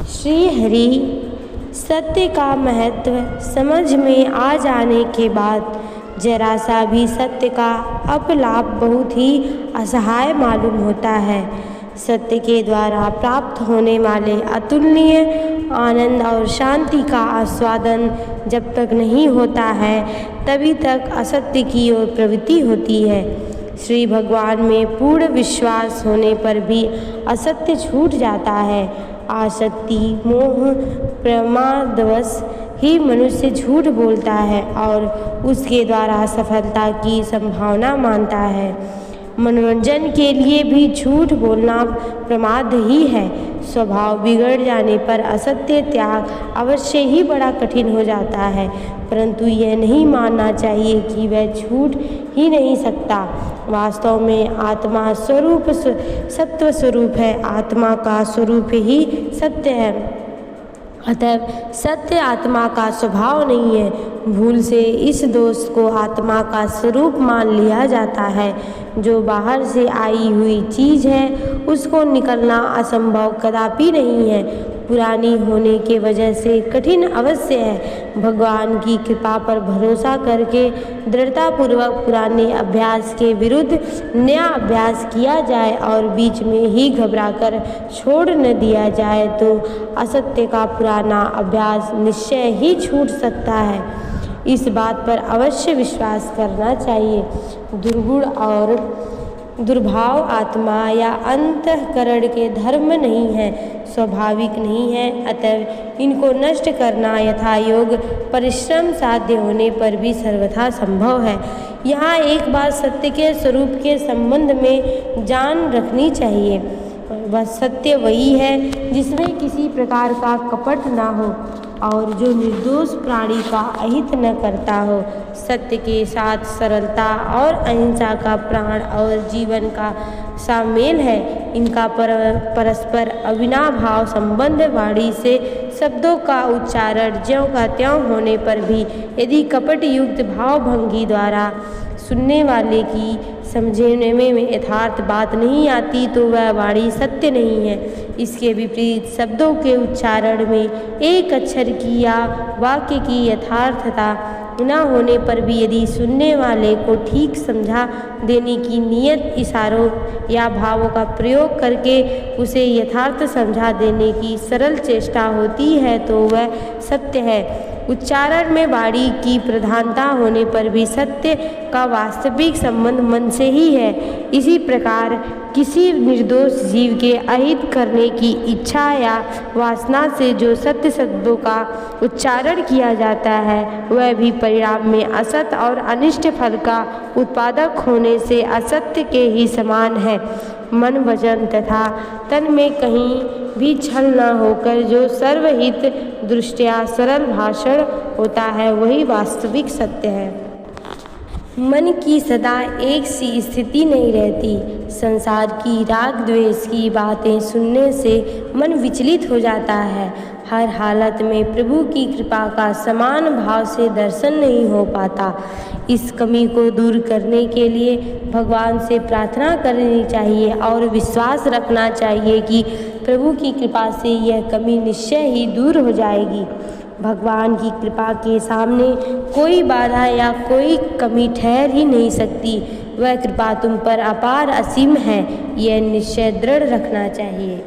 श्री हरि सत्य का महत्व समझ में आ जाने के बाद जरा सा भी सत्य का अपलाप बहुत ही असहाय मालूम होता है। सत्य के द्वारा प्राप्त होने वाले अतुलनीय आनंद और शांति का आस्वादन जब तक नहीं होता है तभी तक असत्य की ओर प्रवृत्ति होती है। श्री भगवान में पूर्ण विश्वास होने पर भी असत्य छूट जाता है। आसक्ति मोह प्रमादवश ही मनुष्य झूठ बोलता है और उसके द्वारा सफलता की संभावना मानता है। मनोरंजन के लिए भी झूठ बोलना प्रमाद ही है। स्वभाव बिगड़ जाने पर असत्य त्याग अवश्य ही बड़ा कठिन हो जाता है, परंतु यह नहीं मानना चाहिए कि वह झूठ ही नहीं सकता। वास्तव में आत्मा स्वरूप सत्व स्वरूप है। आत्मा का स्वरूप ही सत्य है, अतः सत्य आत्मा का स्वभाव नहीं है। भूल से इस दोष को आत्मा का स्वरूप मान लिया जाता है। जो बाहर से आई हुई चीज़ है उसको निकलना असंभव कदापि नहीं है। पुरानी होने के वजह से कठिन अवश्य है। भगवान की कृपा पर भरोसा करके दृढ़तापूर्वक पुराने अभ्यास के विरुद्ध नया अभ्यास किया जाए और बीच में ही घबराकर छोड़ न दिया जाए तो असत्य का पुराना अभ्यास निश्चय ही छूट सकता है। इस बात पर अवश्य विश्वास करना चाहिए। दुर्गुण और दुर्भाव आत्मा या अंतःकरण के धर्म नहीं है, स्वाभाविक नहीं है, अतः इनको नष्ट करना यथायोग परिश्रम साध्य होने पर भी सर्वथा संभव है। यहाँ एक बात सत्य के स्वरूप के संबंध में जान रखनी चाहिए। वह सत्य वही है जिसमें किसी प्रकार का कपट ना हो और जो निर्दोष प्राणी का अहित न करता हो। सत्य के साथ सरलता और अहिंसा का प्राण और जीवन का सामेल है। इनका परस्पर अविनाभाव संबंध वाणी से शब्दों का उच्चारण ज्यों का त्यों होने पर भी यदि कपट युक्त भावभंगी द्वारा सुनने वाले की समझने में यथार्थ बात नहीं आती तो वह वाणी सत्य नहीं है। इसके विपरीत शब्दों के उच्चारण में एक अक्षर की या वाक्य की यथार्थता न होने पर भी यदि सुनने वाले को ठीक समझा देने की नियत इशारों या भावों का प्रयोग करके उसे यथार्थ समझा देने की सरल चेष्टा होती है तो वह सत्य है। उच्चारण में वाणी की प्रधानता होने पर भी सत्य का वास्तविक संबंध मन से ही है। इसी प्रकार किसी निर्दोष जीव के अहित करने की इच्छा या वासना से जो सत्य शब्दों का उच्चारण किया जाता है वह भी परिणाम में असत और अनिष्ट फल का उत्पादक होने से असत्य के ही समान है। मन वचन तथा तन में कहीं भी छल न होकर जो सर्वहित दृष्टया सरल भाषण होता है वही वास्तविक सत्य है। मन की सदा एक सी स्थिति नहीं रहती। संसार की राग द्वेष की बातें सुनने से मन विचलित हो जाता है। हर हालत में प्रभु की कृपा का समान भाव से दर्शन नहीं हो पाता। इस कमी को दूर करने के लिए भगवान से प्रार्थना करनी चाहिए और विश्वास रखना चाहिए कि प्रभु की कृपा से यह कमी निश्चय ही दूर हो जाएगी। भगवान की कृपा के सामने कोई बाधा या कोई कमी ठहर ही नहीं सकती। वह कृपा तुम पर अपार असीम है, यह निश्चय दृढ़ रखना चाहिए।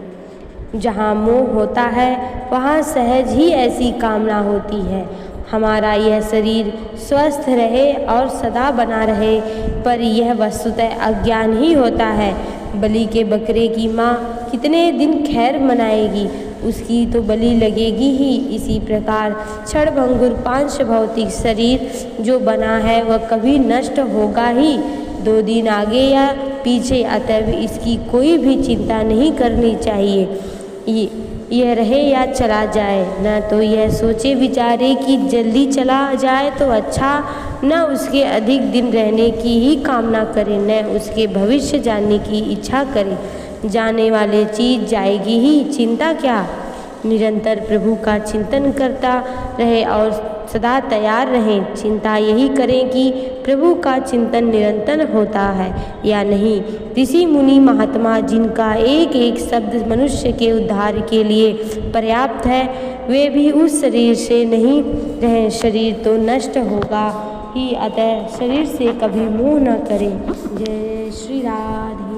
जहाँ मोह होता है वहाँ सहज ही ऐसी कामना होती है। हमारा यह शरीर स्वस्थ रहे और सदा बना रहे, पर यह वस्तुतः अज्ञान ही होता है। बलि के बकरे की माँ कितने दिन खैर मनाएगी, उसकी तो बलि लगेगी ही। इसी प्रकार क्षणभंगुर पांच भौतिक शरीर जो बना है वह कभी नष्ट होगा ही, 2 दिन आगे या पीछे, अतः इसकी कोई भी चिंता नहीं करनी चाहिए। यह रहे या चला जाए, न तो यह सोचे विचारे कि जल्दी चला जाए तो अच्छा, न उसके अधिक दिन रहने की ही कामना करे, न उसके भविष्य जानने की इच्छा करे। जाने वाले चीज जाएगी ही, चिंता क्या। निरंतर प्रभु का चिंतन करता रहे और सदा तैयार रहें। चिंता यही करें कि प्रभु का चिंतन निरंतर होता है या नहीं। ऋषि मुनि महात्मा जिनका एक एक शब्द मनुष्य के उद्धार के लिए पर्याप्त है, वे भी उस शरीर से नहीं रहे। शरीर तो नष्ट होगा ही, अतः शरीर से कभी मोह न करें। जय श्री राधे।